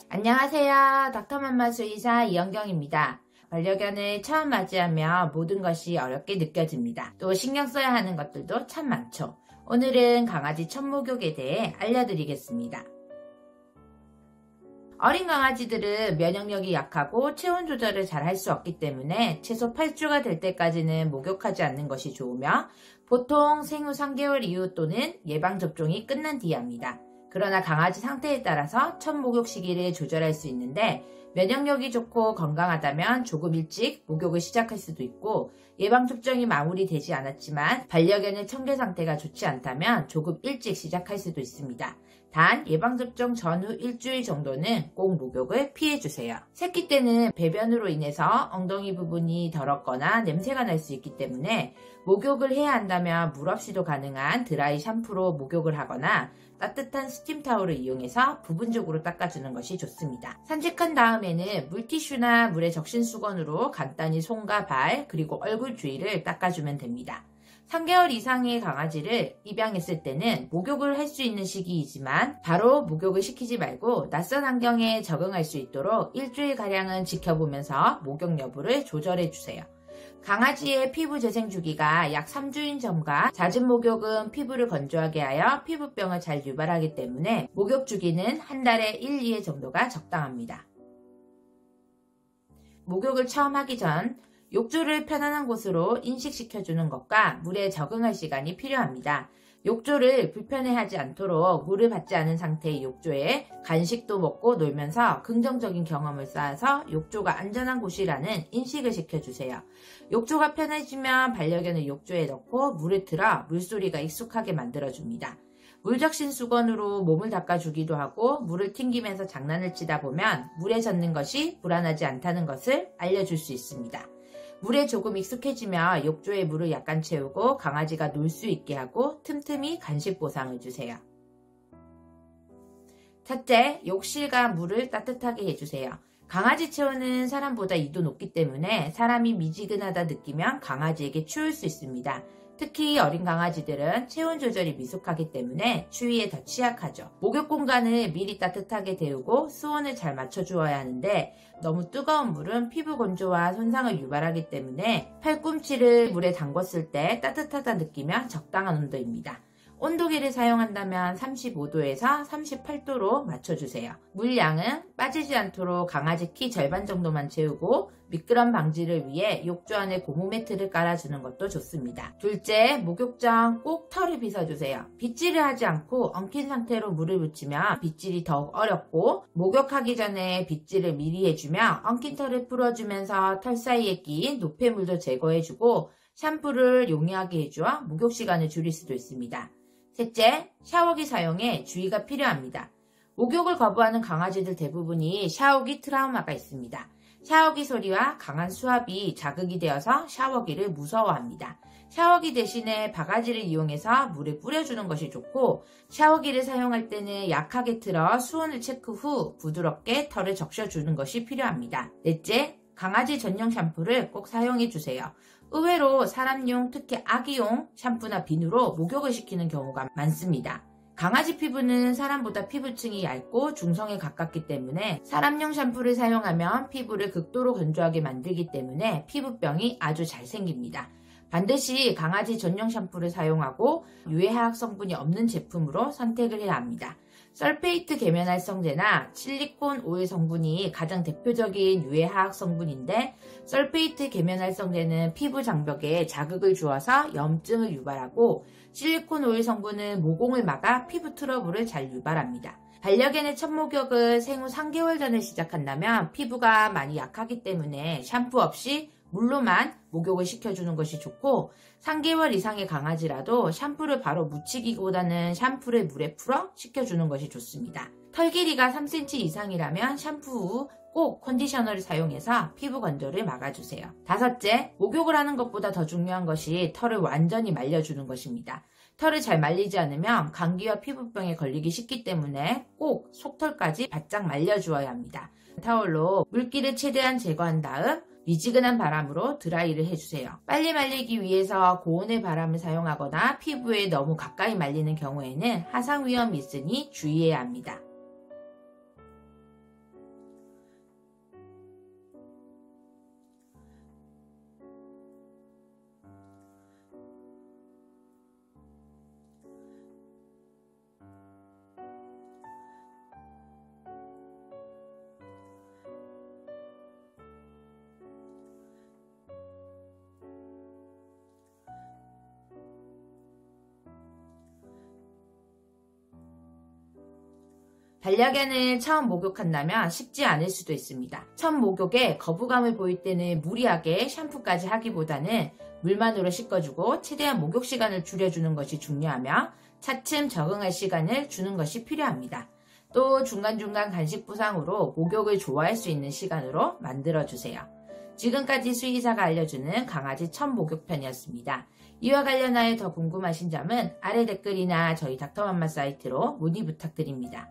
안녕하세요. 닥터맘마 수의사 이영경입니다. 반려견을 처음 맞이하며 모든 것이 어렵게 느껴집니다. 또 신경 써야 하는 것들도 참 많죠. 오늘은 강아지 첫 목욕에 대해 알려드리겠습니다. 어린 강아지들은 면역력이 약하고 체온 조절을 잘 할 수 없기 때문에 최소 8주가 될 때까지는 목욕하지 않는 것이 좋으며 보통 생후 3개월 이후 또는 예방접종이 끝난 뒤에 합니다. 그러나 강아지 상태에 따라서 첫 목욕 시기를 조절할 수 있는데 면역력이 좋고 건강하다면 조금 일찍 목욕을 시작할 수도 있고 예방접종이 마무리되지 않았지만 반려견의 청결 상태가 좋지 않다면 조금 일찍 시작할 수도 있습니다. 단 예방접종 전후 일주일 정도는 꼭 목욕을 피해주세요. 새끼 때는 배변으로 인해서 엉덩이 부분이 더럽거나 냄새가 날 수 있기 때문에 목욕을 해야 한다면 물 없이도 가능한 드라이 샴푸로 목욕을 하거나 따뜻한 스팀 타올을 이용해서 부분적으로 닦아주는 것이 좋습니다. 산책한 다음에는 물티슈나 물에 적신 수건으로 간단히 손과 발 그리고 얼굴 주위를 닦아주면 됩니다. 3개월 이상의 강아지를 입양했을 때는 목욕을 할 수 있는 시기이지만 바로 목욕을 시키지 말고 낯선 환경에 적응할 수 있도록 일주일가량은 지켜보면서 목욕 여부를 조절해주세요. 강아지의 피부 재생 주기가 약 3주인 점과 잦은 목욕은 피부를 건조하게 하여 피부병을 잘 유발하기 때문에 목욕 주기는 한 달에 1, 2회 정도가 적당합니다. 목욕을 처음 하기 전 욕조를 편안한 곳으로 인식시켜주는 것과 물에 적응할 시간이 필요합니다. 욕조를 불편해하지 않도록 물을 받지 않은 상태의 욕조에 간식도 먹고 놀면서 긍정적인 경험을 쌓아서 욕조가 안전한 곳이라는 인식을 시켜주세요. 욕조가 편해지면 반려견을 욕조에 넣고 물을 틀어 물소리가 익숙하게 만들어줍니다. 물 적신 수건으로 몸을 닦아주기도 하고 물을 튕기면서 장난을 치다 보면 물에 젖는 것이 불안하지 않다는 것을 알려줄 수 있습니다. 물에 조금 익숙해지며 욕조에 물을 약간 채우고 강아지가 놀 수 있게 하고 틈틈이 간식 보상을 주세요. 첫째, 욕실과 물을 따뜻하게 해주세요. 강아지 체온은 사람보다 2도 높기 때문에 사람이 미지근하다 느끼면 강아지에게 추울 수 있습니다. 특히 어린 강아지들은 체온 조절이 미숙하기 때문에 추위에 더 취약하죠. 목욕 공간을 미리 따뜻하게 데우고 수온을 잘 맞춰주어야 하는데 너무 뜨거운 물은 피부 건조와 손상을 유발하기 때문에 팔꿈치를 물에 담궜을 때 따뜻하다 느끼면 적당한 온도입니다. 온도계를 사용한다면 35도에서 38도로 맞춰주세요. 물량은 빠지지 않도록 강아지 키 절반 정도만 채우고 미끄럼 방지를 위해 욕조 안에 고무 매트를 깔아주는 것도 좋습니다. 둘째, 목욕 전 꼭 털을 빗어주세요. 빗질을 하지 않고 엉킨 상태로 물을 묻히면 빗질이 더욱 어렵고 목욕하기 전에 빗질을 미리 해주며 엉킨 털을 풀어주면서 털 사이에 낀 노폐물도 제거해주고 샴푸를 용이하게 해주어 목욕 시간을 줄일 수도 있습니다. 셋째, 샤워기 사용에 주의가 필요합니다. 목욕을 거부하는 강아지들 대부분이 샤워기 트라우마가 있습니다. 샤워기 소리와 강한 수압이 자극이 되어서 샤워기를 무서워합니다. 샤워기 대신에 바가지를 이용해서 물에 뿌려주는 것이 좋고 샤워기를 사용할 때는 약하게 틀어 수온을 체크 후 부드럽게 털을 적셔주는 것이 필요합니다. 넷째, 강아지 전용 샴푸를 꼭 사용해주세요. 의외로 사람용, 특히 아기용 샴푸나 비누로 목욕을 시키는 경우가 많습니다. 강아지 피부는 사람보다 피부층이 얇고 중성에 가깝기 때문에 사람용 샴푸를 사용하면 피부를 극도로 건조하게 만들기 때문에 피부병이 아주 잘 생깁니다. 반드시 강아지 전용 샴푸를 사용하고 유해화학 성분이 없는 제품으로 선택을 해야 합니다. 설페이트 계면활성제나 실리콘 오일 성분이 가장 대표적인 유해화학 성분인데 설페이트 계면활성제는 피부 장벽에 자극을 주어서 염증을 유발하고 실리콘 오일 성분은 모공을 막아 피부 트러블을 잘 유발합니다. 반려견의 첫 목욕을 생후 3개월 전에 시작한다면 피부가 많이 약하기 때문에 샴푸 없이 물로만 목욕을 시켜주는 것이 좋고 3개월 이상의 강아지라도 샴푸를 바로 묻히기보다는 샴푸를 물에 풀어 식혀주는 것이 좋습니다. 털 길이가 3cm 이상이라면 샴푸 후 꼭 컨디셔너를 사용해서 피부 건조를 막아주세요. 다섯째, 목욕을 하는 것보다 더 중요한 것이 털을 완전히 말려주는 것입니다. 털을 잘 말리지 않으면 감기와 피부병에 걸리기 쉽기 때문에 꼭 속털까지 바짝 말려주어야 합니다. 타올로 물기를 최대한 제거한 다음 미지근한 바람으로 드라이를 해주세요. 빨리 말리기 위해서 고온의 바람을 사용하거나 피부에 너무 가까이 말리는 경우에는 화상 위험이 있으니 주의해야 합니다. 반려견을 처음 목욕한다면 쉽지 않을 수도 있습니다. 첫 목욕에 거부감을 보일 때는 무리하게 샴푸까지 하기보다는 물만으로 씻어주고 최대한 목욕 시간을 줄여주는 것이 중요하며 차츰 적응할 시간을 주는 것이 필요합니다. 또 중간중간 간식 보상으로 목욕을 좋아할 수 있는 시간으로 만들어주세요. 지금까지 수의사가 알려주는 강아지 첫 목욕편이었습니다. 이와 관련하여 더 궁금하신 점은 아래 댓글이나 저희 닥터맘마 사이트로 문의 부탁드립니다.